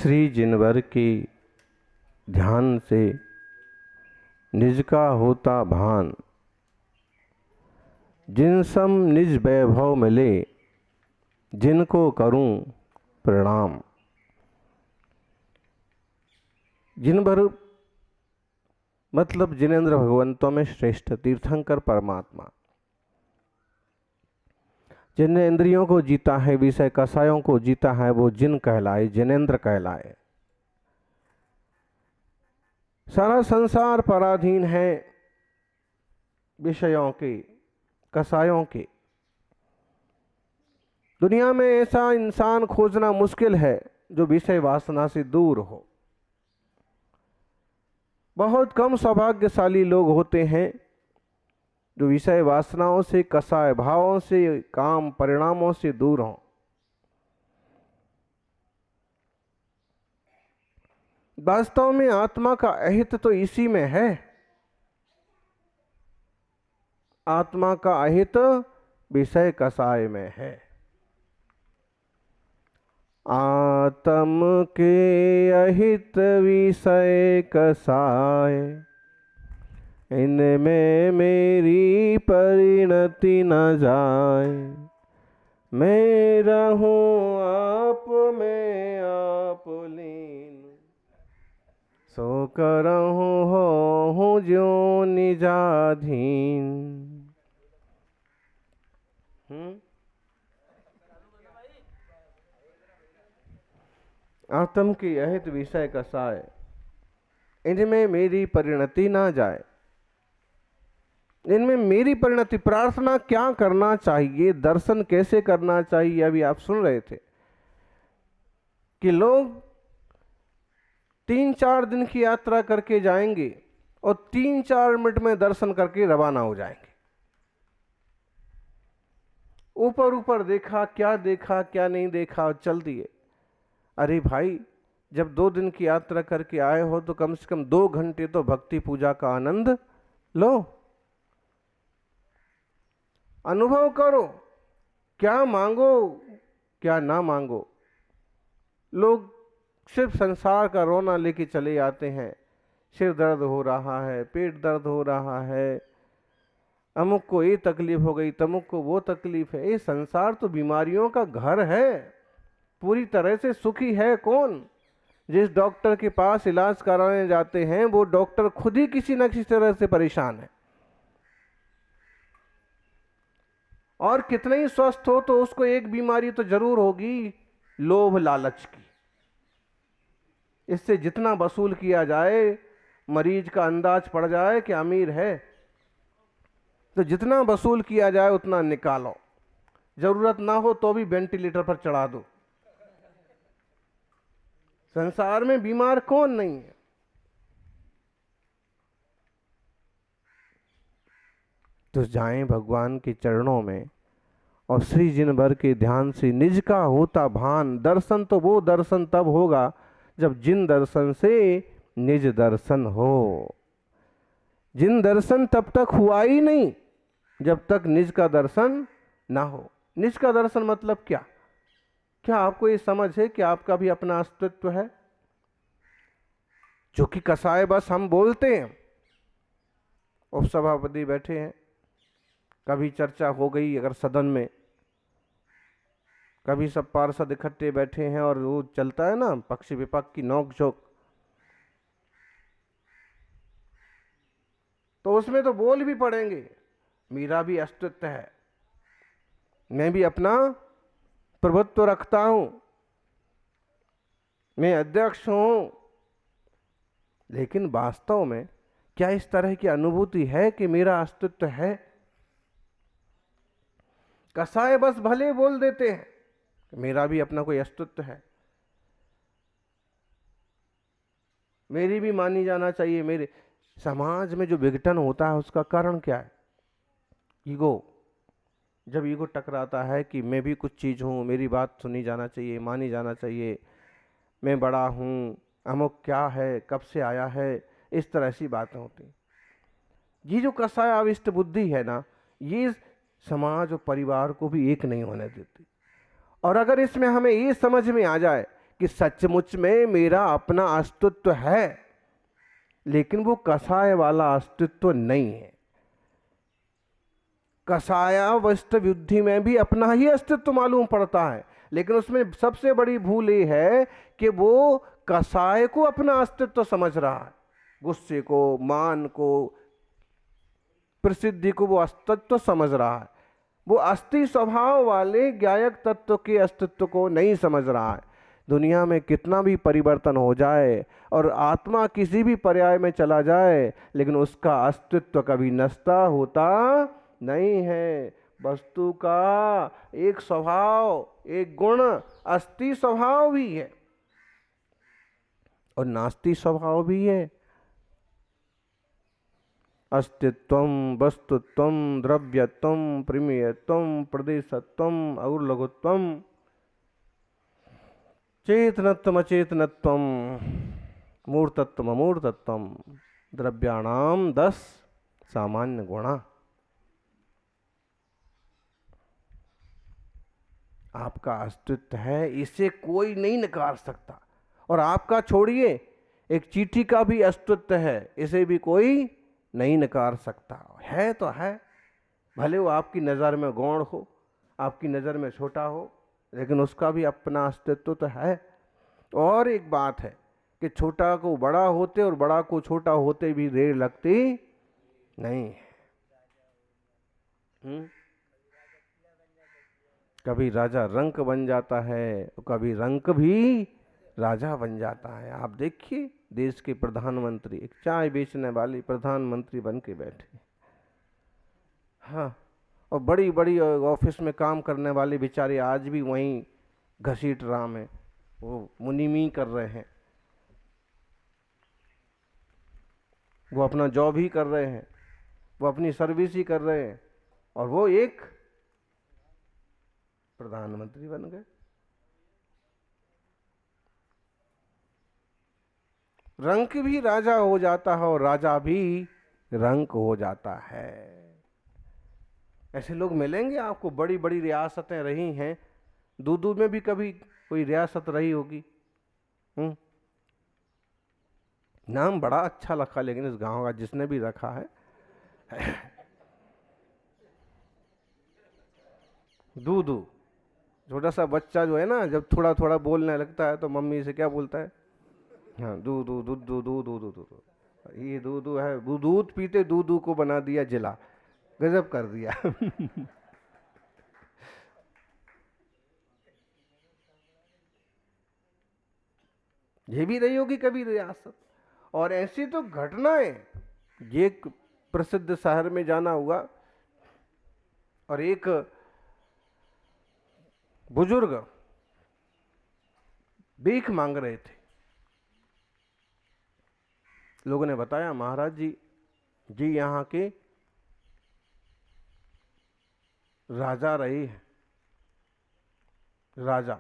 श्री जिनवर के ध्यान से निज का होता भान, जिन सम निज वैभव मिले, जिनको करूं प्रणाम। जिनवर मतलब जिनेंद्र भगवंतों में श्रेष्ठ तीर्थंकर परमात्मा, जिनने इंद्रियों को जीता है, विषय कसायों को जीता है, वो जिन कहलाए, जिनेंद्र कहलाए। सारा संसार पराधीन है विषयों के, कसायों के। दुनिया में ऐसा इंसान खोजना मुश्किल है जो विषय वासना से दूर हो। बहुत कम सौभाग्यशाली लोग होते हैं जो विषय वासनाओं से, कसाय भावों से, काम परिणामों से दूर हों। वास्तव में आत्मा का अहित तो इसी में है। आत्मा का अहित विषय कसाय में है। आत्म के अहित विषय कसाय, इनमें मेरी परिणति न जाए। मैं रहूं आप में आप लीन, सो करहूं हो ज्यों निजाधीन। आत्म की अहित विषय कसाय, इनमें मेरी परिणति ना जाए। इनमें मेरी परिणति, प्रार्थना क्या करना चाहिए, दर्शन कैसे करना चाहिए, अभी आप सुन रहे थे कि लोग 3-4 दिन की यात्रा करके जाएंगे और 3-4 मिनट में दर्शन करके रवाना हो जाएंगे। ऊपर ऊपर देखा, क्या नहीं देखा और चल दिए। अरे भाई, जब 2 दिन की यात्रा करके आए हो तो कम से कम 2 घंटे तो भक्ति पूजा का आनंद लो, अनुभव करो। क्या मांगो क्या ना मांगो। लोग सिर्फ संसार का रोना लेके चले आते हैं। सिर दर्द हो रहा है, पेट दर्द हो रहा है, अमुक को ये तकलीफ हो गई, तमुक को वो तकलीफ है। ये संसार तो बीमारियों का घर है। पूरी तरह से सुखी है कौन? जिस डॉक्टर के पास इलाज कराने जाते हैं वो डॉक्टर खुद ही किसी न किसी तरह से परेशान है। और कितना ही स्वस्थ हो तो उसको एक बीमारी तो जरूर होगी, लोभ लालच की। इससे जितना वसूल किया जाए, मरीज का अंदाज पड़ जाए कि अमीर है, तो जितना वसूल किया जाए उतना निकालो। जरूरत ना हो तो भी वेंटिलेटर पर चढ़ा दो। संसार में बीमार कौन नहीं है? तो जाएं भगवान के चरणों में और श्री जिनवर के ध्यान से निज का होता भान। दर्शन तो वो दर्शन तब होगा जब जिन दर्शन से निज दर्शन हो। जिन दर्शन तब तक हुआ ही नहीं जब तक निज का दर्शन ना हो। निज का दर्शन मतलब क्या? क्या आपको ये समझ है कि आपका भी अपना अस्तित्व है जो कि कसाय बस हम बोलते हैं? उपसभापति बैठे हैं, कभी चर्चा हो गई अगर सदन में, कभी सब पार्षद इकट्ठे बैठे हैं और वो चलता है ना पक्ष विपक्ष की नोकझोंक, तो उसमें तो बोल भी पड़ेंगे मेरा भी अस्तित्व है, मैं भी अपना प्रभुत्व रखता हूं, मैं अध्यक्ष हूं। लेकिन वास्तव में क्या इस तरह की अनुभूति है कि मेरा अस्तित्व है? कसाय बस भले बोल देते हैं मेरा भी अपना कोई अस्तित्व है, मेरी भी मानी जाना चाहिए। मेरे समाज में जो विघटन होता है उसका कारण क्या है? ईगो। जब ईगो टकराता है कि मैं भी कुछ चीज हूं, मेरी बात सुनी जाना चाहिए, मानी जाना चाहिए, मैं बड़ा हूं, अमुक क्या है, कब से आया है, इस तरह ऐसी बातें होती। ये जो कसाय आविष्ट बुद्धि है ना, ये समाज और परिवार को भी एक नहीं होने देती। और अगर इसमें हमें ये समझ में आ जाए कि सचमुच में मेरा अपना अस्तित्व है, लेकिन वो कसाय वाला अस्तित्व नहीं है। कसायावस्थ बुद्धि में भी अपना ही अस्तित्व मालूम पड़ता है, लेकिन उसमें सबसे बड़ी भूल ये है कि वो कसाय को अपना अस्तित्व समझ रहा है, गुस्से को, मान को, प्रसिद्धि को वो अस्तित्व समझ रहा है। वो अस्थि स्वभाव वाले ज्ञायक तत्व के अस्तित्व को नहीं समझ रहा है। दुनिया में कितना भी परिवर्तन हो जाए और आत्मा किसी भी पर्याय में चला जाए, लेकिन उसका अस्तित्व कभी नष्ट होता नहीं है। वस्तु का एक स्वभाव, एक गुण अस्थि स्वभाव भी है और नास्ति स्वभाव भी है। अस्तित्वम, वस्तुत्वम, द्रव्यत्वम, प्रमेयत्वम, प्रदेशत्वम और लघुत्वम, चेतनत्वम, अचेतनत्वम, मूर्तत्वम, अमूर्तत्वम, द्रव्याणाम 10 सामान्य गुणा। आपका अस्तित्व है, इसे कोई नहीं नकार सकता। और आपका छोड़िए, एक चींटी का भी अस्तित्व है, इसे भी कोई नहीं नकार सकता। है तो है, भले वो आपकी नज़र में गौण हो, आपकी नज़र में छोटा हो, लेकिन उसका भी अपना अस्तित्व तो है। और एक बात है कि छोटा को बड़ा होते और बड़ा को छोटा होते भी देर लगती नहीं है। कभी राजा रंक बन जाता है, कभी रंक भी राजा बन जाता है। आप देखिए, देश के प्रधानमंत्री एक चाय बेचने वाली प्रधानमंत्री बन के बैठे, हाँ, और बड़ी बड़ी ऑफिस में काम करने वाले बेचारे आज भी वहीं घसीट राम है, वो मुनिमी कर रहे हैं, वो अपना जॉब ही कर रहे हैं, वो अपनी सर्विस ही कर रहे हैं, और वो एक प्रधानमंत्री बन गए। रंक भी राजा हो जाता है और राजा भी रंक हो जाता है। ऐसे लोग मिलेंगे आपको। बड़ी बड़ी रियासतें रही हैं, दूदू में भी कभी कोई रियासत रही होगी। नाम बड़ा अच्छा रखा, लेकिन इस गांव का जिसने भी रखा है दूदू। छोटा सा बच्चा जो है ना, जब थोड़ा थोड़ा बोलने लगता है तो मम्मी से क्या बोलता है? हाँ, दूधू दूधू दूधू दूधू। ये दूधू है, दूध पीते दूधू को बना दिया जिला। गजब कर दिया। ये भी रही होगी कभी रियासत। और ऐसी तो घटनाएं, ये प्रसिद्ध शहर में जाना हुआ और एक बुजुर्ग भीख मांग रहे थे। लोगों ने बताया, महाराज जी यहाँ के राजा रहे हैं, राजा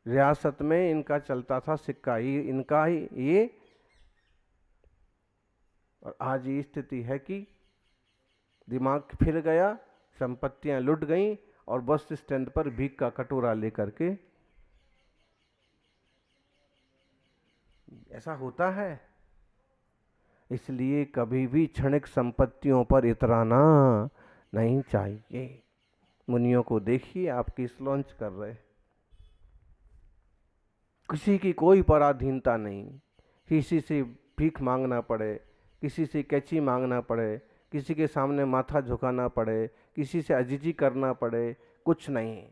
रियासत में इनका चलता था सिक्का, ये इनका ही ये। और आज ये स्थिति है कि दिमाग फिर गया, संपत्तियां लुट गईं और बस स्टैंड पर भीख का कटोरा लेकर के। ऐसा होता है। इसलिए कभी भी क्षणिक संपत्तियों पर इतराना नहीं चाहिए। मुनियों को देखिए, आप किस लॉन्च कर रहे, किसी की कोई पराधीनता नहीं, किसी से भीख मांगना पड़े, किसी से कैची मांगना पड़े, किसी के सामने माथा झुकाना पड़े, किसी से अजीजी करना पड़े, कुछ नहीं।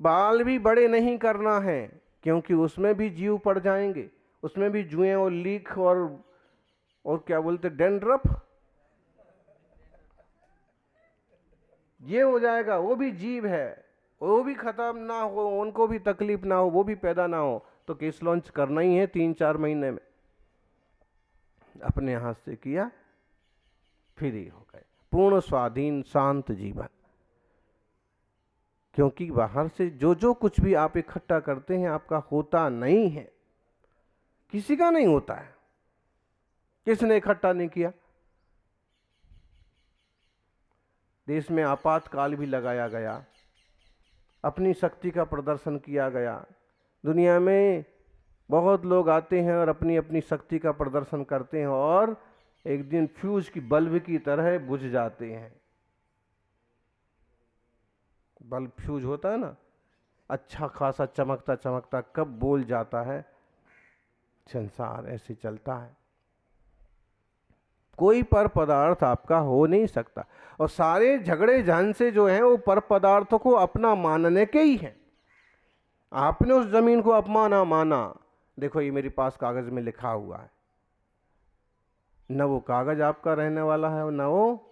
बाल भी बड़े नहीं करना है, क्योंकि उसमें भी जीव पड़ जाएंगे, उसमें भी जुएं और लीख और क्या बोलते, डेंड्रफ, ये हो जाएगा। वो भी जीव है, वो भी खत्म ना हो, उनको भी तकलीफ ना हो, वो भी पैदा ना हो, तो केस लॉन्च करना ही है 3-4 महीने में। अपने हाथ से किया, फ्री हो गए, पूर्ण स्वाधीन शांत जीवन। क्योंकि बाहर से जो कुछ भी आप इकट्ठा करते हैं, आपका होता नहीं है, किसी का नहीं होता है। किसने इकट्ठा नहीं किया? देश में आपातकाल भी लगाया गया, अपनी शक्ति का प्रदर्शन किया गया, दुनिया में बहुत लोग आते हैं और अपनी अपनी शक्ति का प्रदर्शन करते हैं और एक दिन फ्यूज की बल्ब की तरह बुझ जाते हैं। बल्ब फ्यूज होता है ना, अच्छा खासा चमकता चमकता कब बोल जाता है। संसार ऐसे चलता है, कोई पर पदार्थ आपका हो नहीं सकता। और सारे झगड़े झांसे जो हैं वो पर पदार्थों को अपना मानने के ही हैं। आपने उस जमीन को अपना माना, देखो ये मेरे पास कागज में लिखा हुआ है, न वो कागज आपका रहने वाला है न वो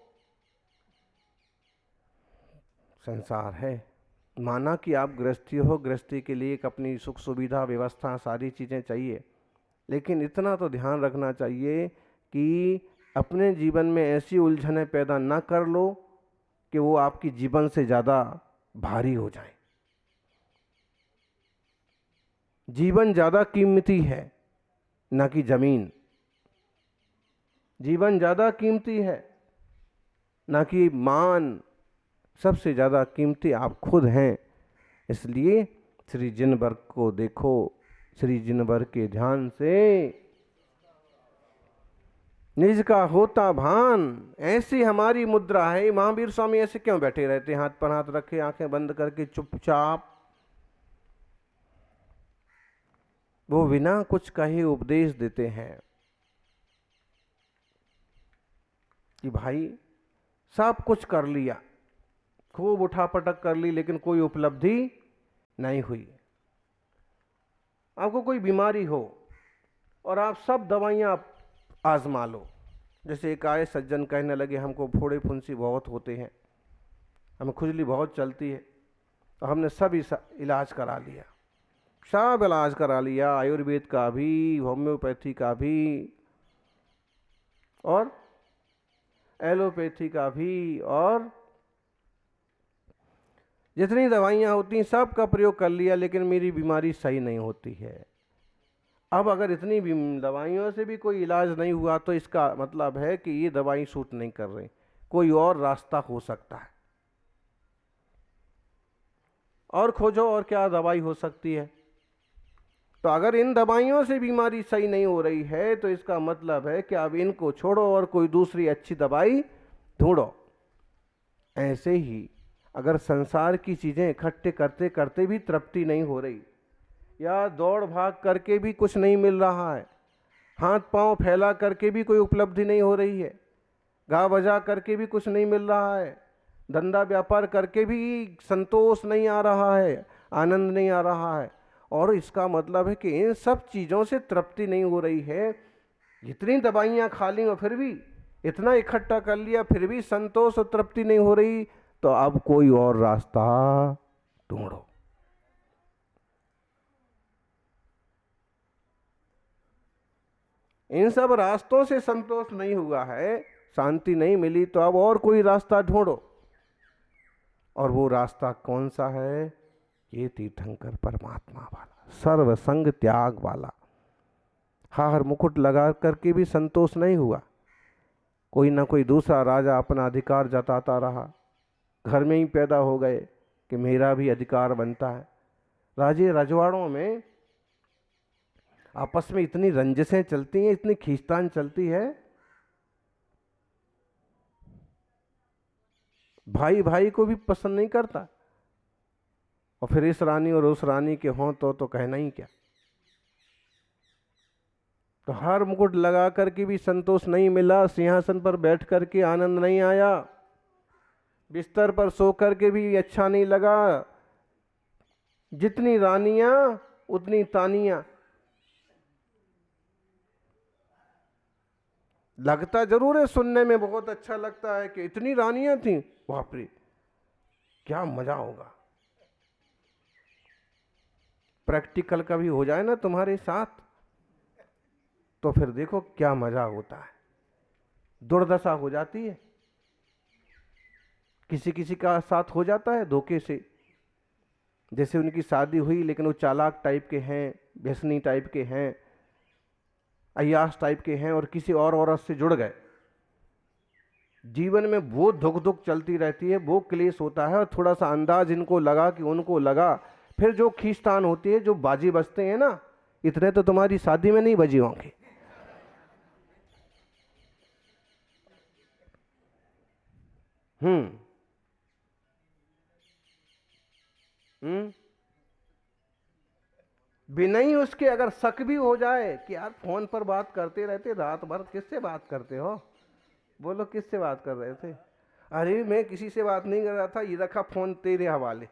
संसार है। माना कि आप गृहस्थी हो, गृहस्थी के लिए एक अपनी सुख सुविधा व्यवस्था सारी चीज़ें चाहिए, लेकिन इतना तो ध्यान रखना चाहिए कि अपने जीवन में ऐसी उलझनें पैदा ना कर लो कि वो आपकी जीवन से ज़्यादा भारी हो जाए। जीवन ज़्यादा कीमती है ना कि ज़मीन, जीवन ज़्यादा कीमती है ना कि मान, सबसे ज़्यादा कीमती आप खुद हैं। इसलिए श्री जिनवर को देखो, श्री जिनवर के ध्यान से निज का होता भान, ऐसी हमारी मुद्रा है। महावीर स्वामी ऐसे क्यों बैठे रहते, हाथ पर हाथ रखे, आंखें बंद करके चुपचाप? वो बिना कुछ कहे उपदेश देते हैं कि भाई सब कुछ कर लिया, खूब उठापटक कर ली, लेकिन कोई उपलब्धि नहीं हुई। आपको कोई बीमारी हो और आप सब दवाइयाँ आजमा लो। जैसे एक आए सज्जन कहने लगे हमको फोड़े फुंसी बहुत होते हैं, हमें खुजली बहुत चलती है, तो हमने सब इलाज करा लिया, सब इलाज करा लिया, आयुर्वेद का भी, होम्योपैथी का भी और एलोपैथी का भी, और जितनी दवाइयाँ होती सब का प्रयोग कर लिया, लेकिन मेरी बीमारी सही नहीं होती है। अब अगर इतनी दवाइयों से भी कोई इलाज नहीं हुआ तो इसका मतलब है कि ये दवाई सूट नहीं कर रही, कोई और रास्ता हो सकता है। और खोजो और क्या दवाई हो सकती है। तो अगर इन दवाइयों से बीमारी सही नहीं हो रही है तो इसका मतलब है कि अब इनको छोड़ो और कोई दूसरी अच्छी दवाई ढूंढो। ऐसे ही अगर संसार की चीज़ें इकट्ठे करते करते भी तृप्ति नहीं हो रही, या दौड़ भाग करके भी कुछ नहीं मिल रहा है, हाथ पांव फैला करके भी कोई उपलब्धि नहीं हो रही है, गा बजा करके भी कुछ नहीं मिल रहा है, धंधा व्यापार करके भी संतोष नहीं आ रहा है, आनंद नहीं आ रहा है, और इसका मतलब है कि इन सब चीज़ों से तृप्ति नहीं हो रही है। जितनी दवाइयाँ खा ली और फिर भी इतना इकट्ठा कर लिया, फिर भी संतोष और तृप्ति नहीं हो रही, तो अब कोई और रास्ता ढूंढो। इन सब रास्तों से संतोष नहीं हुआ है, शांति नहीं मिली, तो अब और कोई रास्ता ढूंढो। और वो रास्ता कौन सा है? ये तीर्थंकर परमात्मा वाला, सर्वसंग त्याग वाला। हार मुकुट लगा करके भी संतोष नहीं हुआ, कोई ना कोई दूसरा राजा अपना अधिकार जताता रहा, घर में ही पैदा हो गए कि मेरा भी अधिकार बनता है। राजे रजवाड़ों में आपस में इतनी रंजिशें चलती हैं, इतनी खींचतान चलती है, भाई भाई को भी पसंद नहीं करता, और फिर इस रानी और उस रानी के हों तो कहना ही क्या। तो हार मुकुट लगा करके भी संतोष नहीं मिला, सिंहासन पर बैठ करके आनंद नहीं आया, बिस्तर पर सो करके भी अच्छा नहीं लगा। जितनी रानियां उतनी तानियां। लगता जरूर है, सुनने में बहुत अच्छा लगता है कि इतनी रानियां थी, बाप रे क्या मजा होगा। प्रैक्टिकल कभी हो जाए ना तुम्हारे साथ, तो फिर देखो क्या मजा होता है। दुर्दशा हो जाती है, किसी किसी का साथ हो जाता है धोखे से, जैसे उनकी शादी हुई लेकिन वो चालाक टाइप के हैं, व्यसनी टाइप के हैं, अय्याश टाइप के हैं, और किसी और औरत से जुड़ गए। जीवन में वो दुख दुख चलती रहती है, वो क्लेश होता है, और थोड़ा सा अंदाज इनको लगा कि उनको लगा, फिर जो खींचतान होती है, जो बाजी बजते हैं ना, इतने तो तुम्हारी शादी में नहीं बजी होंगे। हम्म हम्म बिना ही उसके अगर शक भी हो जाए कि यार फोन पर बात करते रहते रात भर, किससे बात करते हो, बोलो किससे बात कर रहे थे? अरे मैं किसी से बात नहीं कर रहा था, ये रखा फोन तेरे हवाले।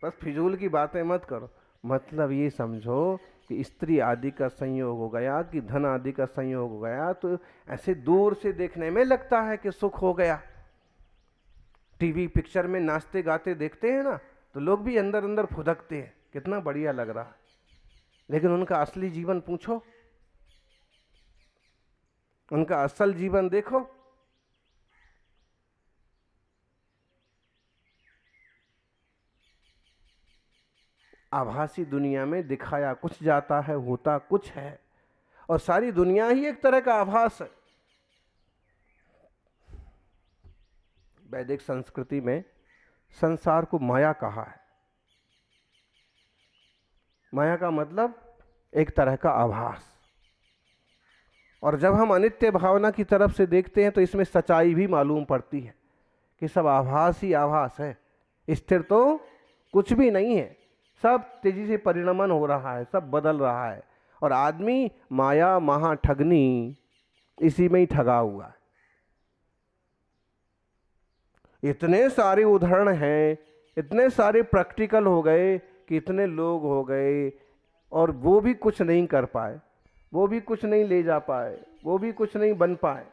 बस फिजूल की बातें मत करो। मतलब ये समझो कि स्त्री आदि का संयोग हो गया, कि धन आदि का संयोग हो गया, तो ऐसे दूर से देखने में लगता है कि सुख हो गया। टीवी पिक्चर में नाचते गाते देखते हैं ना, तो लोग भी अंदर अंदर फुदकते हैं, कितना बढ़िया लग रहा है। लेकिन उनका असली जीवन पूछो, उनका असल जीवन देखो। आभासी दुनिया में दिखाया कुछ जाता है, होता कुछ है, और सारी दुनिया ही एक तरह का आभास है। वैदिक संस्कृति में संसार को माया कहा है। माया का मतलब एक तरह का आभास। और जब हम अनित्य भावना की तरफ से देखते हैं तो इसमें सच्चाई भी मालूम पड़ती है कि सब आभास ही आभास है, स्थिर तो कुछ भी नहीं है, सब तेजी से परिणमन हो रहा है, सब बदल रहा है, और आदमी माया महा ठगनी इसी में ही ठगा हुआ है। इतने सारे उदाहरण हैं, इतने सारे प्रैक्टिकल हो गए कि इतने लोग हो गए और वो भी कुछ नहीं कर पाए, वो भी कुछ नहीं ले जा पाए, वो भी कुछ नहीं बन पाए।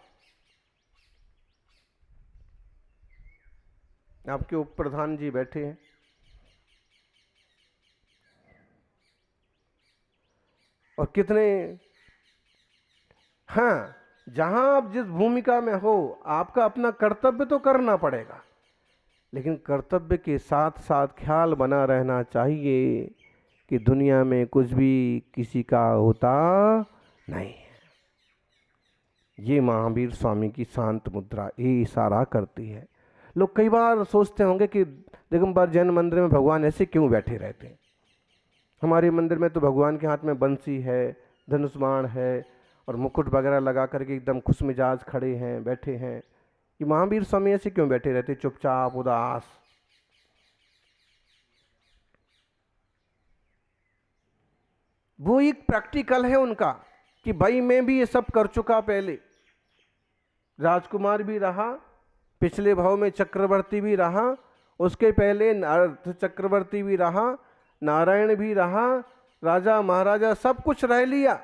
आपके उप प्रधान जी बैठे हैं, और कितने, हाँ, जहां आप जिस भूमिका में हो आपका अपना कर्तव्य तो करना पड़ेगा, लेकिन कर्तव्य के साथ साथ ख्याल बना रहना चाहिए कि दुनिया में कुछ भी किसी का होता नहीं है। ये महावीर स्वामी की शांत मुद्रा ये इशारा करती है। लोग कई बार सोचते होंगे कि दिगंबर जैन मंदिर में भगवान ऐसे क्यों बैठे रहते हैं, हमारे मंदिर में तो भगवान के हाथ में बंसी है, धनुष बाण है, और मुकुट वगैरह लगा करके एकदम खुश मिजाज खड़े हैं, बैठे हैं। ये महावीर स्वामी ऐसे क्यों बैठे रहते, चुपचाप उदास? वो एक प्रैक्टिकल है उनका कि भाई मैं भी ये सब कर चुका, पहले राजकुमार भी रहा, पिछले भाव में चक्रवर्ती भी रहा, उसके पहले अर्थ चक्रवर्ती भी रहा, नारायण भी रहा, राजा महाराजा सब कुछ रह लिया,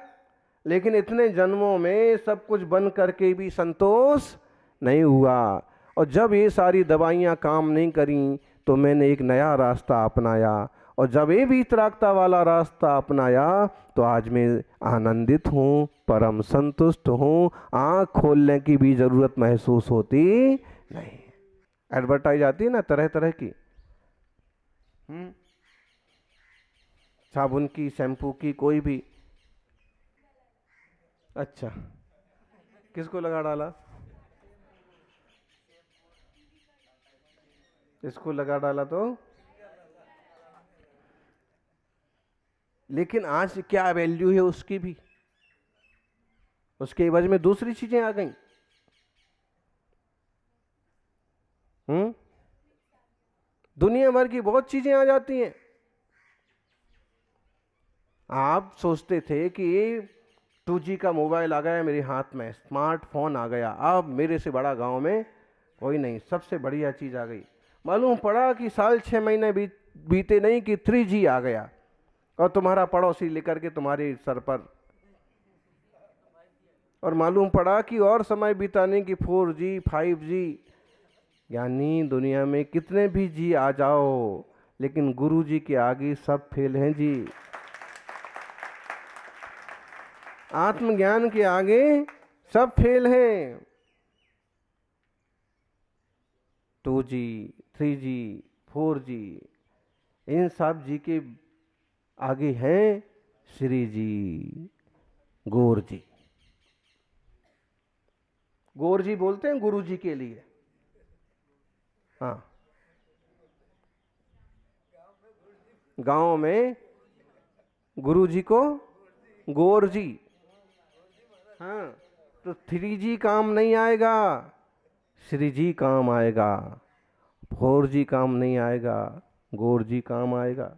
लेकिन इतने जन्मों में सब कुछ बन करके भी संतोष नहीं हुआ। और जब ये सारी दवाइयाँ काम नहीं करी तो मैंने एक नया रास्ता अपनाया, और जब ये वीतरागता वाला रास्ता अपनाया तो आज मैं आनंदित हूँ, परम संतुष्ट हूँ, आँख खोलने की भी ज़रूरत महसूस होती नहीं। एडवर्टाइज आती है ना तरह तरह की, साबुन की, शैम्पू की, कोई भी। अच्छा, किसको लगा डाला? इसको लगा डाला तो, लेकिन आज क्या वैल्यू है उसकी भी, उसके एवज में दूसरी चीजें आ गई। दुनिया भर की बहुत चीजें आ जाती हैं। आप सोचते थे कि 2G का मोबाइल आ गया मेरे हाथ में, स्मार्टफोन आ गया, अब मेरे से बड़ा गांव में कोई नहीं, सबसे बढ़िया चीज आ गई। मालूम पड़ा कि साल 6 महीने बीते नहीं कि 3G आ गया, और तुम्हारा पड़ोसी लेकर के तुम्हारे सर पर, और मालूम पड़ा कि और समय बिताने की 4G 5G, यानी दुनिया में कितने भी जी आ जाओ लेकिन गुरु जी के आगे सब फेल हैं जी। आत्मज्ञान के आगे सब फेल हैं। 2G 3G 4G इन सब जी के आगे हैं श्री जी, गौर जी। गौर जी बोलते हैं गुरु जी के लिए। हाँ, गांव में गुरुजी को गोरजी। हाँ, तो 3G काम नहीं आएगा, श्रीजी काम आएगा। 4G काम नहीं आएगा, गोरजी काम आएगा।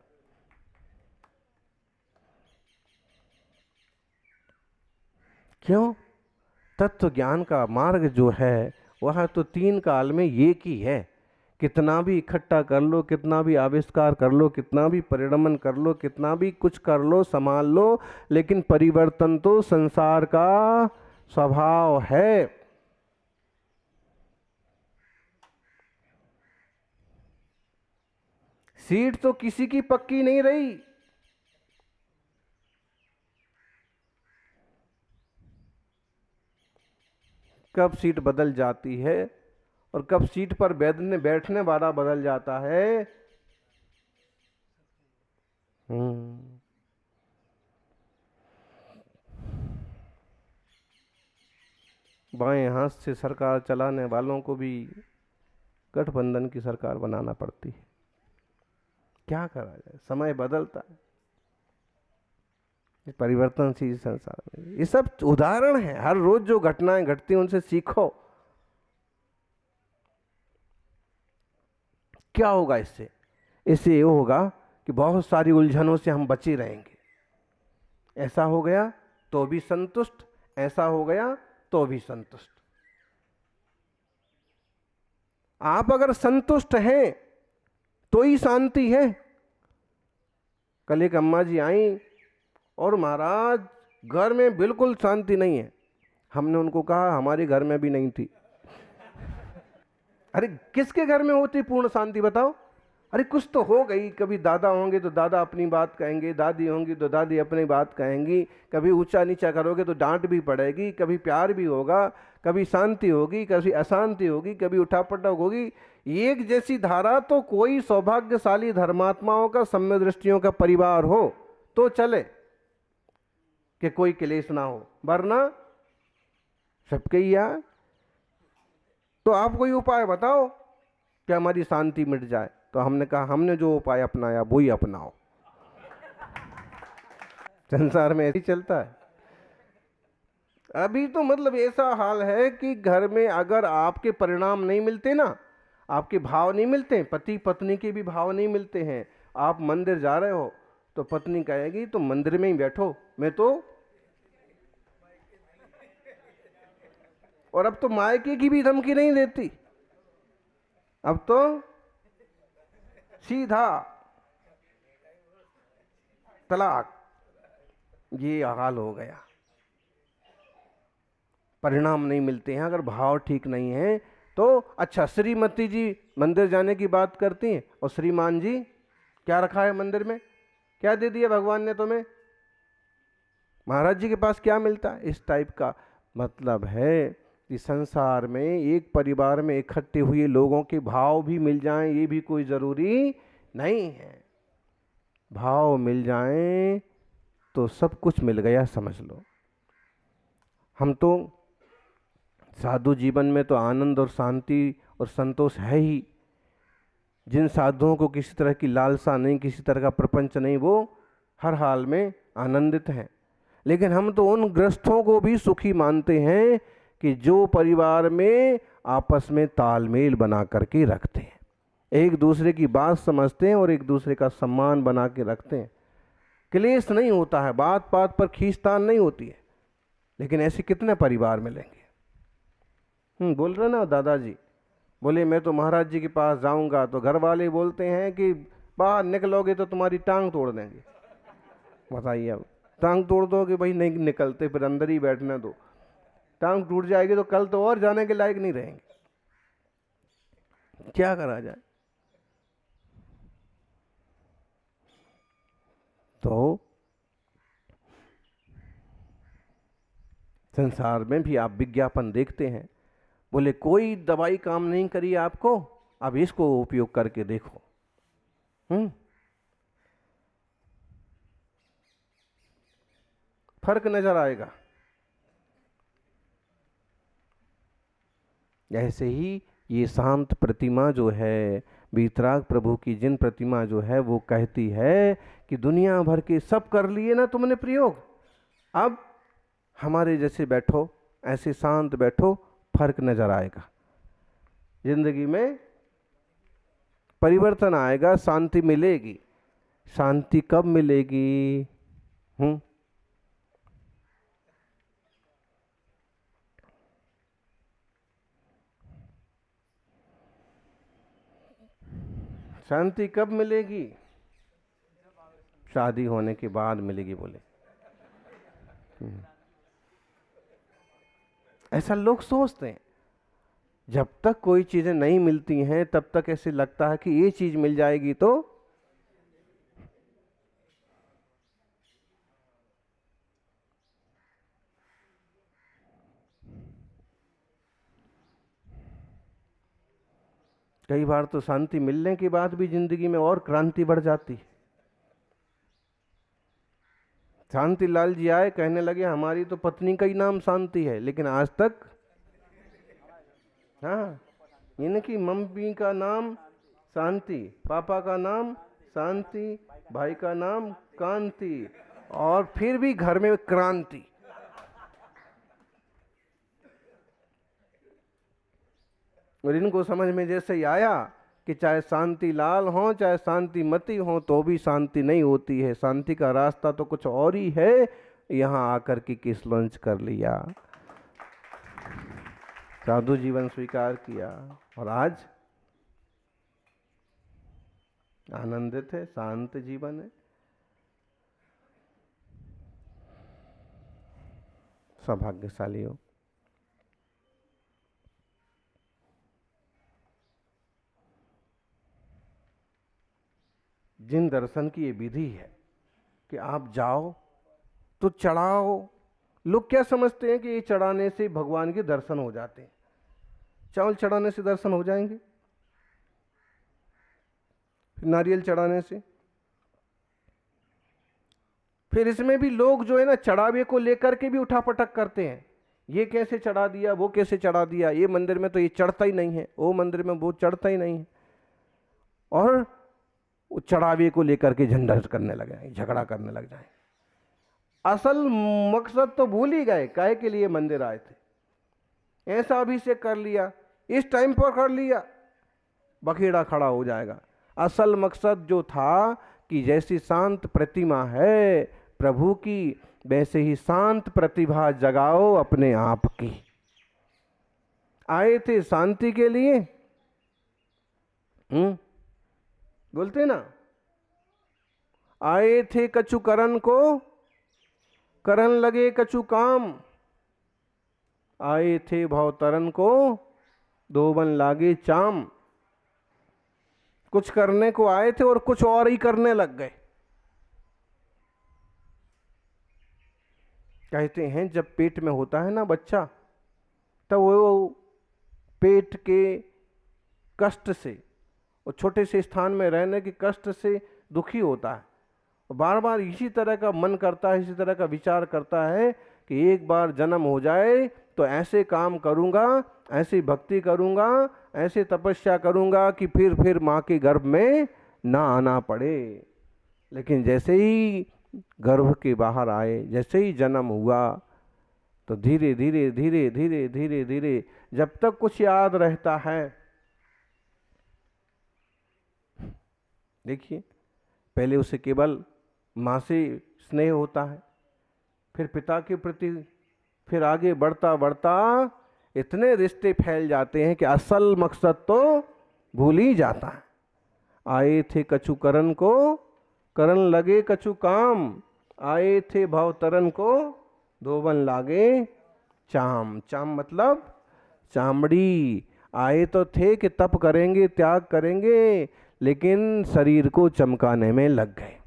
क्यों? तत्व ज्ञान का मार्ग जो है वह तो 3 काल में एक ही है। कितना भी इकट्ठा कर लो, कितना भी आविष्कार कर लो, कितना भी परिणमन कर लो, कितना भी कुछ कर लो, संभाल लो, लेकिन परिवर्तन तो संसार का स्वभाव है। सीट तो किसी की पक्की नहीं रही। कब सीट बदल जाती है और कब सीट पर बैठने वाला बदल जाता है। बाएं हाथ से सरकार चलाने वालों को भी गठबंधन की सरकार बनाना पड़ती है। क्या करा जाए, समय बदलता है, परिवर्तनशील संसार में। ये सब उदाहरण है, हर रोज जो घटनाएं घटती हैं उनसे सीखो। क्या होगा इससे? इससे ये होगा कि बहुत सारी उलझनों से हम बचे रहेंगे। ऐसा हो गया तो भी संतुष्ट, ऐसा हो गया तो भी संतुष्ट। आप अगर संतुष्ट हैं तो ही शांति है। कल एक अम्मा जी आई और महाराज घर में बिल्कुल शांति नहीं है। हमने उनको कहा हमारे घर में भी नहीं थी। अरे किसके घर में होती पूर्ण शांति बताओ? अरे कुछ तो हो गई, कभी दादा होंगे तो दादा अपनी बात कहेंगे, दादी होंगी तो दादी अपनी बात कहेंगी, कभी ऊंचा नीचा करोगे तो डांट भी पड़ेगी, कभी प्यार भी होगा, कभी शांति होगी, कभी अशांति होगी, कभी उठापटक होगी। एक जैसी धारा तो कोई सौभाग्यशाली धर्मात्माओं का, सम्य दृष्टियों का परिवार हो तो चले कि कोई क्लेश ना हो, वरना सबके ही यार। तो आप कोई उपाय बताओ कि हमारी शांति मिट जाए। तो हमने कहा हमने जो उपाय अपनाया वो ही अपनाओ। संसार में ऐसे ही चलता है। अभी तो मतलब ऐसा हाल है कि घर में अगर आपके परिणाम नहीं मिलते ना, आपके भाव नहीं मिलते, पति पत्नी के भी भाव नहीं मिलते हैं, आप मंदिर जा रहे हो तो पत्नी कहेगी तो मंदिर में ही बैठो, मैं तो। और अब तो मायके की भी धमकी नहीं देती, अब तो सीधा तलाक। ये हाल हो गया। परिणाम नहीं मिलते हैं अगर भाव ठीक नहीं है तो। अच्छा, श्रीमती जी मंदिर जाने की बात करती हैं और श्रीमान जी क्या रखा है मंदिर में, क्या दे दिया भगवान ने तुम्हें, महाराज जी के पास क्या मिलता है? इस टाइप का मतलब है कि संसार में एक परिवार में इकट्ठे हुए लोगों के भाव भी मिल जाएं ये भी कोई ज़रूरी नहीं है। भाव मिल जाएं तो सब कुछ मिल गया समझ लो। हम तो साधु जीवन में तो आनंद और शांति और संतोष है ही। जिन साधुओं को किसी तरह की लालसा नहीं, किसी तरह का प्रपंच नहीं, वो हर हाल में आनंदित हैं। लेकिन हम तो उन ग्रस्तों को भी सुखी मानते हैं कि जो परिवार में आपस में तालमेल बना करके रखते हैं, एक दूसरे की बात समझते हैं और एक दूसरे का सम्मान बना के रखते हैं। क्लेश नहीं होता है, बात बात पर खींचतान नहीं होती है। लेकिन ऐसे कितने परिवार मिलेंगे? बोल रहे ना दादाजी, बोले मैं तो महाराज जी के पास जाऊंगा तो घर वाले बोलते हैं कि बाहर निकलोगे तो तुम्हारी टांग तोड़ देंगे। बताइए, अब टांग तोड़ दोगे भाई, नहीं निकलते फिर अंदर ही बैठने दो। टांग टूट जाएगी तो कल तो और जाने के लायक नहीं रहेंगे। क्या करा जाए? तो संसार में भी आप विज्ञापन देखते हैं, बोले कोई दवाई काम नहीं करी आपको, अब इसको उपयोग करके देखो। फर्क नजर आएगा। ऐसे ही ये शांत प्रतिमा जो है वीतराग प्रभु की जिन प्रतिमा जो है वो कहती है कि दुनिया भर के सब कर लिए ना तुमने प्रयोग, अब हमारे जैसे बैठो, ऐसे शांत बैठो, फर्क नजर आएगा, जिंदगी में परिवर्तन आएगा, शांति मिलेगी। शांति कब मिलेगी? शांति कब मिलेगी? शादी होने के बाद मिलेगी बोले। ऐसा लोग सोचते हैं। जब तक कोई चीजें नहीं मिलती हैं तब तक ऐसे लगता है कि ये चीज मिल जाएगी तो कई बार तो शांति मिलने के बाद भी जिंदगी में और क्रांति बढ़ जाती है। शांति लाल जी आए, कहने लगे हमारी तो पत्नी का ही नाम शांति है, लेकिन आज तक, हाँ, इनकी मम्मी का नाम शांति, पापा का नाम शांति, भाई का नाम कांति, और फिर भी घर में क्रांति। और इनको समझ में जैसे ही आया कि चाहे शांति लाल हो चाहे शांति मती हो तो भी शांति नहीं होती है, शांति का रास्ता तो कुछ और ही है, यहाँ आकर के केस लॉन्च कर लिया, साधु जीवन स्वीकार किया और आज आनंदित है, शांत जीवन है। सौभाग्यशाली हो। जिन दर्शन की ये विधि है कि आप जाओ तो चढ़ाओ। लोग क्या समझते हैं कि ये चढ़ाने से भगवान के दर्शन हो जाते हैं। चावल चढ़ाने से दर्शन हो जाएंगे, फिर नारियल चढ़ाने से, फिर इसमें भी लोग जो है ना चढ़ावे को लेकर के भी उठापटक करते हैं। ये कैसे चढ़ा दिया, वो कैसे चढ़ा दिया, ये मंदिर में तो ये चढ़ता ही नहीं है, वो मंदिर में वो चढ़ता ही नहीं है, और चढ़ावे को लेकर के झंझट करने लग जाए, झगड़ा करने लग जाए। असल मकसद तो भूल ही गए, काहे के लिए मंदिर आए थे। ऐसा अभिषेक कर लिया, इस टाइम पर कर लिया, बखेड़ा खड़ा हो जाएगा। असल मकसद जो था कि जैसी शांत प्रतिमा है प्रभु की, वैसे ही शांत प्रतिभा जगाओ अपने आप की। आए थे शांति के लिए, बोलते ना, आए थे कछु करन को, करन लगे कछु काम, आए थे भवतरन को, धोबन लागे चाम। कुछ करने को आए थे और कुछ और ही करने लग गए। कहते हैं जब पेट में होता है ना बच्चा, तब वो पेट के कष्ट से और छोटे से स्थान में रहने के कष्ट से दुखी होता है, बार बार इसी तरह का मन करता है, इसी तरह का विचार करता है कि एक बार जन्म हो जाए तो ऐसे काम करूँगा, ऐसी भक्ति करूँगा, ऐसे तपस्या करूँगा कि फिर माँ के गर्भ में ना आना पड़े। लेकिन जैसे ही गर्भ के बाहर आए, जैसे ही जन्म हुआ, तो धीरे धीरे धीरे धीरे धीरे धीरे जब तक कुछ याद रहता है, देखिए पहले उसे केवल माँ से स्नेह होता है, फिर पिता के प्रति, फिर आगे बढ़ता बढ़ता इतने रिश्ते फैल जाते हैं कि असल मकसद तो भूल ही जाता है। आए थे कछु करन को, करन लगे कछु काम, आए थे भवतरन को, धोबन लागे चाम। चाम मतलब चामड़ी। आए तो थे कि तप करेंगे, त्याग करेंगे, लेकिन शरीर को चमकाने में लग गए।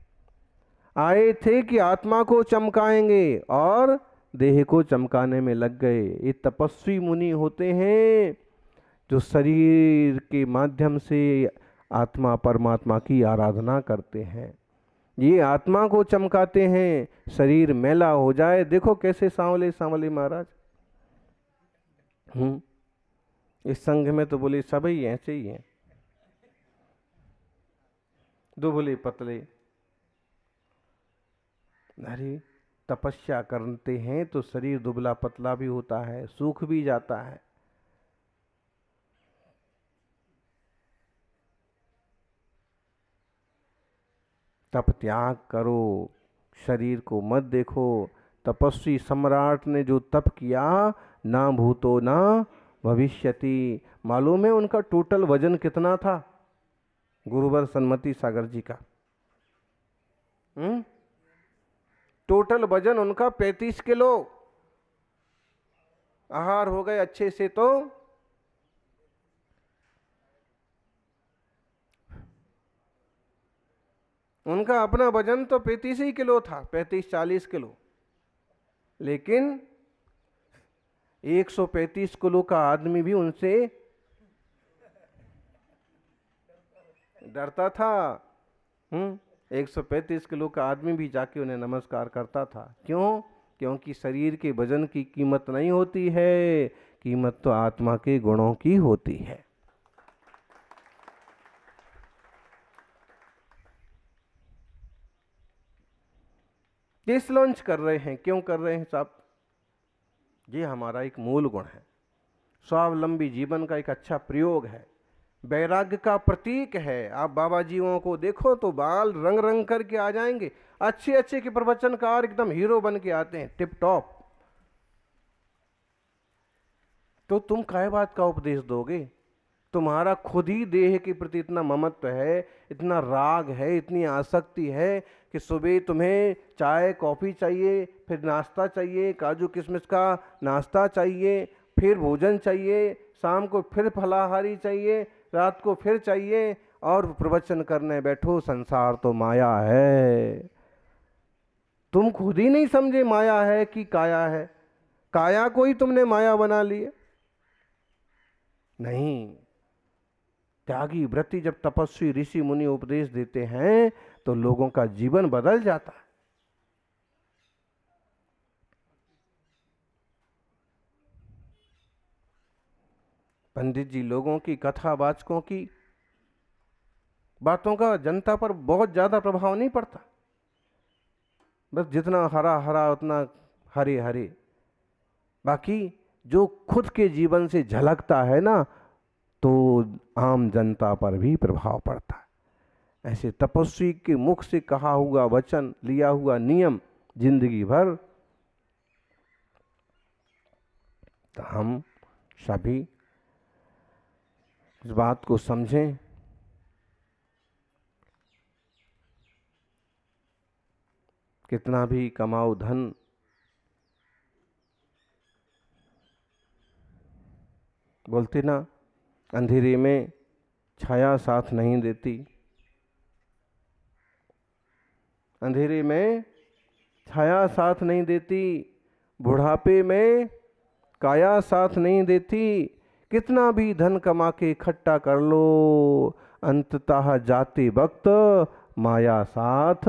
आए थे कि आत्मा को चमकाएंगे और देह को चमकाने में लग गए। ये तपस्वी मुनि होते हैं जो शरीर के माध्यम से आत्मा परमात्मा की आराधना करते हैं। ये आत्मा को चमकाते हैं, शरीर मैला हो जाए। देखो कैसे सांवले सांवले महाराज। इस संघ में तो बोले सभी ऐसे ही हैं। दुबले पतले। अरे तपस्या करते हैं तो शरीर दुबला पतला भी होता है, सूख भी जाता है। तप त्याग करो, शरीर को मत देखो। तपस्वी सम्राट ने जो तप किया, ना भूतो ना भविष्यति। मालूम है उनका टोटल वजन कितना था? गुरुवर सन्मति सागर जी का टोटल वजन उनका 35 किलो। आहार हो गए अच्छे से तो उनका अपना वजन तो 35 ही किलो था, 35-40 किलो। लेकिन 135 किलो का आदमी भी उनसे डरता था। 135 किलो का आदमी भी जाके उन्हें नमस्कार करता था। क्यों? क्योंकि शरीर के वजन की कीमत नहीं होती है, कीमत तो आत्मा के गुणों की होती है। केस लॉन्च कर रहे हैं, क्यों कर रहे हैं साहब? ये हमारा एक मूल गुण है, स्वावलंबी जीवन का एक अच्छा प्रयोग है, वैराग्य का प्रतीक है। आप बाबा जीवों को देखो तो बाल रंग रंग करके आ जाएंगे, अच्छे अच्छे के प्रवचनकार एकदम हीरो बन के आते हैं, टिप टॉप। तो तुम काय बात का उपदेश दोगे? तुम्हारा खुद ही देह के प्रति इतना ममत्व है, इतना राग है, इतनी आसक्ति है कि सुबह तुम्हें चाय कॉफ़ी चाहिए, फिर नाश्ता चाहिए, काजू किशमिश का नाश्ता चाहिए, फिर भोजन चाहिए, शाम को फिर फलाहारी चाहिए, रात को फिर चाहिए, और प्रवचन करने बैठो। संसार तो माया है। तुम खुद ही नहीं समझे माया है कि काया है। काया को ही तुमने माया बना लिया। नहीं, त्यागी व्रति जब तपस्वी ऋषि मुनि उपदेश देते हैं तो लोगों का जीवन बदल जाता है। पंडित जी लोगों की, कथावाचकों की बातों का जनता पर बहुत ज्यादा प्रभाव नहीं पड़ता। बस जितना हरा हरा उतना हरे हरे। बाकी जो खुद के जीवन से झलकता है ना, तो आम जनता पर भी प्रभाव पड़ता है। ऐसे तपस्वी के मुख से कहा हुआ वचन, लिया हुआ नियम जिंदगी भर, तो हम सभी इस बात को समझें। कितना भी कमाओ धन, बोलते ना, अंधेरे में छाया साथ नहीं देती। अंधेरे में छाया साथ नहीं देती, बुढ़ापे में काया साथ नहीं देती। कितना भी धन कमा के इकट्ठा कर लो, अंततः जाते वक्त माया साथ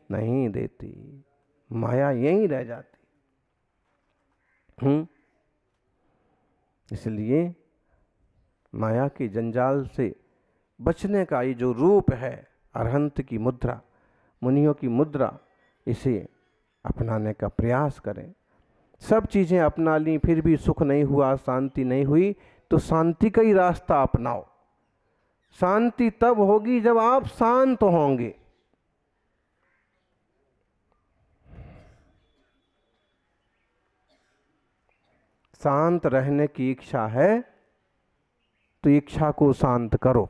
नहीं देती, माया यहीं रह जाती। इसलिए माया के जंजाल से बचने का ये जो रूप है, अरहंत की मुद्रा, मुनियों की मुद्रा, इसे अपनाने का प्रयास करें। सब चीज़ें अपना ली फिर भी सुख नहीं हुआ, शांति नहीं हुई, तो शांति का ही रास्ता अपनाओ। शांति तब होगी जब आप शांत होंगे। शांत रहने की इच्छा है तो इच्छा को शांत करो।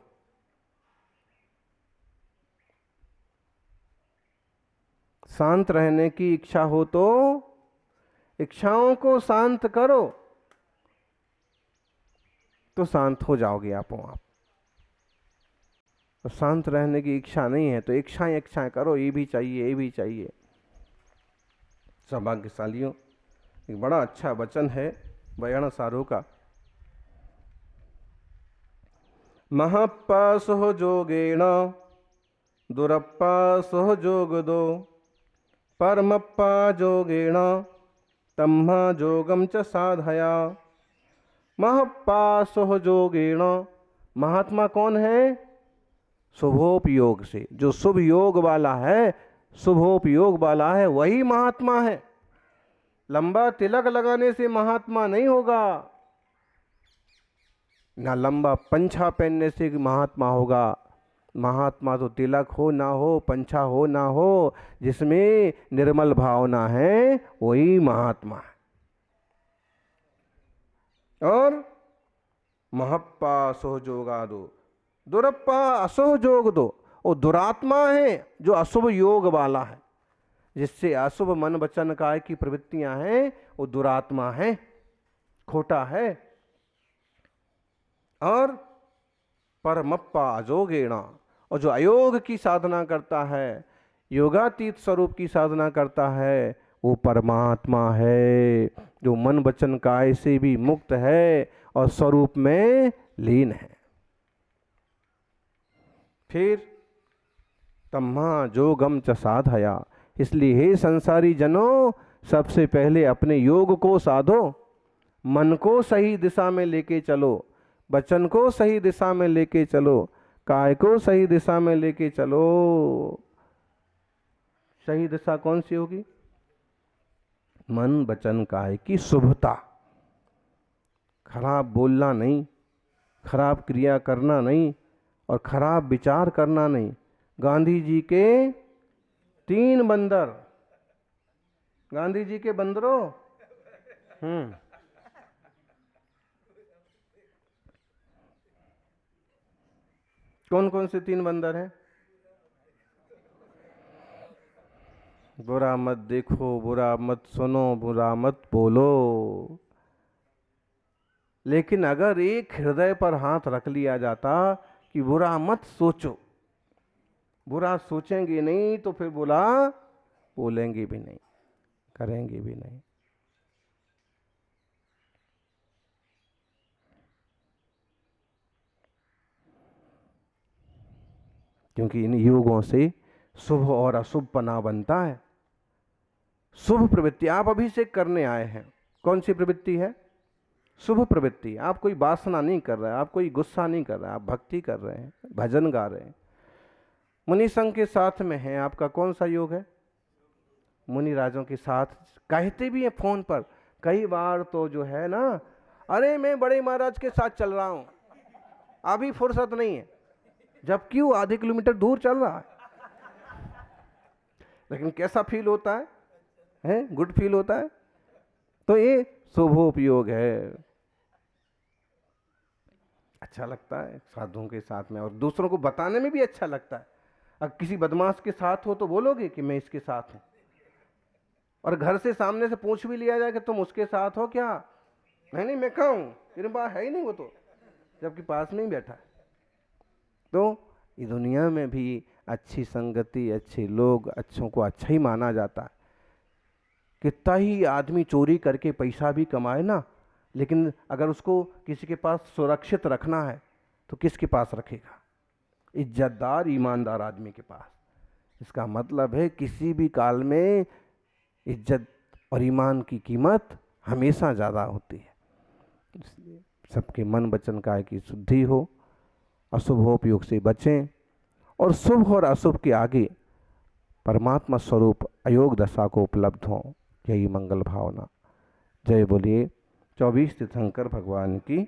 शांत रहने की इच्छा हो तो इच्छाओं को शांत करो, तो शांत हो जाओगे आपो आप। तो शांत रहने की इच्छा नहीं है तो इच्छाएं इच्छाएं करो, ये भी चाहिए, ये भी चाहिए। सौभाग्यशालियों, एक बड़ा अच्छा वचन है बयान सारो का। महप्पा सोह जोगेण दुरप्पा सोह जोगदो परमप्पा जोगेण तम्हा जोगम च साधया। महप्पा सोह जोगेण, महात्मा कौन है? शुभोपयोग से। जो शुभ योग वाला है, शुभोपयोग वाला है, वही महात्मा है। लंबा तिलक लगाने से महात्मा नहीं होगा, ना लंबा पंछा पहनने से महात्मा होगा। महात्मा तो तिलक हो ना हो, पंछा हो ना हो, जिसमें निर्मल भावना है वही महात्मा है। और महप्पा सोहजोगा दो, दुरप्पा असोहजोग दो। वो दुरात्मा है जो अशुभ योग वाला है, जिससे अशुभ मन वचन काय की प्रवृत्तियां हैं, वो दुरात्मा है, खोटा है। और परमप्पा अजोगेणा, और जो अयोग की साधना करता है, योगातीत स्वरूप की साधना करता है, वो परमात्मा है, जो मन वचन काय से भी मुक्त है और स्वरूप में लीन है। फिर तम्हा जोगम च साधया, इसलिए हे संसारी जनों, सबसे पहले अपने योग को साधो, मन को सही दिशा में लेके चलो, वचन को सही दिशा में लेके चलो, काय को सही दिशा में लेके चलो। सही दिशा कौन सी होगी? मन वचन काय की शुभता, खराब बोलना नहीं, खराब क्रिया करना नहीं, और खराब विचार करना नहीं। गांधी जी के 3 बंदर, गांधी जी के बंदरों, कौन कौन से 3 बंदर हैं? बुरा मत देखो, बुरा मत सुनो, बुरा मत बोलो। लेकिन अगर एक हृदय पर हाथ रख लिया जाता कि बुरा मत सोचो, बुरा सोचेंगे नहीं तो फिर बुरा बोलेंगे भी नहीं, करेंगे भी नहीं। क्योंकि इन योगों से शुभ और अशुभ पना बनता है। शुभ प्रवृत्ति, आप अभिषेक करने आए हैं, कौन सी प्रवृत्ति है? शुभ प्रवृत्ति। आप कोई वासना नहीं कर रहे हैं, आप कोई गुस्सा नहीं कर रहे हैं, आप भक्ति कर रहे हैं, भजन गा रहे हैं, मुनि संघ के साथ में हैं। आपका कौन सा योग है? मुनि राजों के साथ। कहते भी हैं फोन पर कई बार तो जो है ना, अरे मैं बड़े महाराज के साथ चल रहा हूं, अभी फुर्सत नहीं है, जबकि वो आधे किलोमीटर दूर चल रहा है। लेकिन कैसा फील होता है? गुड फील होता है। तो ये शुभोपयोग है, अच्छा लगता है साधुओं के साथ में, और दूसरों को बताने में भी अच्छा लगता है। अगर किसी बदमाश के साथ हो तो बोलोगे कि मैं इसके साथ हूं, और घर से सामने से पूछ भी लिया जाए कि तुम उसके साथ हो क्या? नहीं मैं कहाँ हूं, तेरे पास है ही नहीं वो तो, जबकि पास में ही बैठा है। तो इस दुनिया में भी अच्छी संगति, अच्छे लोग, अच्छों को अच्छा ही माना जाता है। कितना ही आदमी चोरी करके पैसा भी कमाए ना, लेकिन अगर उसको किसी के पास सुरक्षित रखना है तो किसके पास रखेगा? इज्जतदार, ईमानदार आदमी के पास। इसका मतलब है किसी भी काल में इज्जत और ईमान की कीमत हमेशा ज़्यादा होती है। इसलिए सबके मन वचन काय की शुद्धि हो, अशुभोपयोग से बचें, और शुभ और अशुभ के आगे परमात्मा स्वरूप अयोग दशा को उपलब्ध हों, यही मंगल भावना। जय बोलिए 24 तीर्थंकर भगवान की।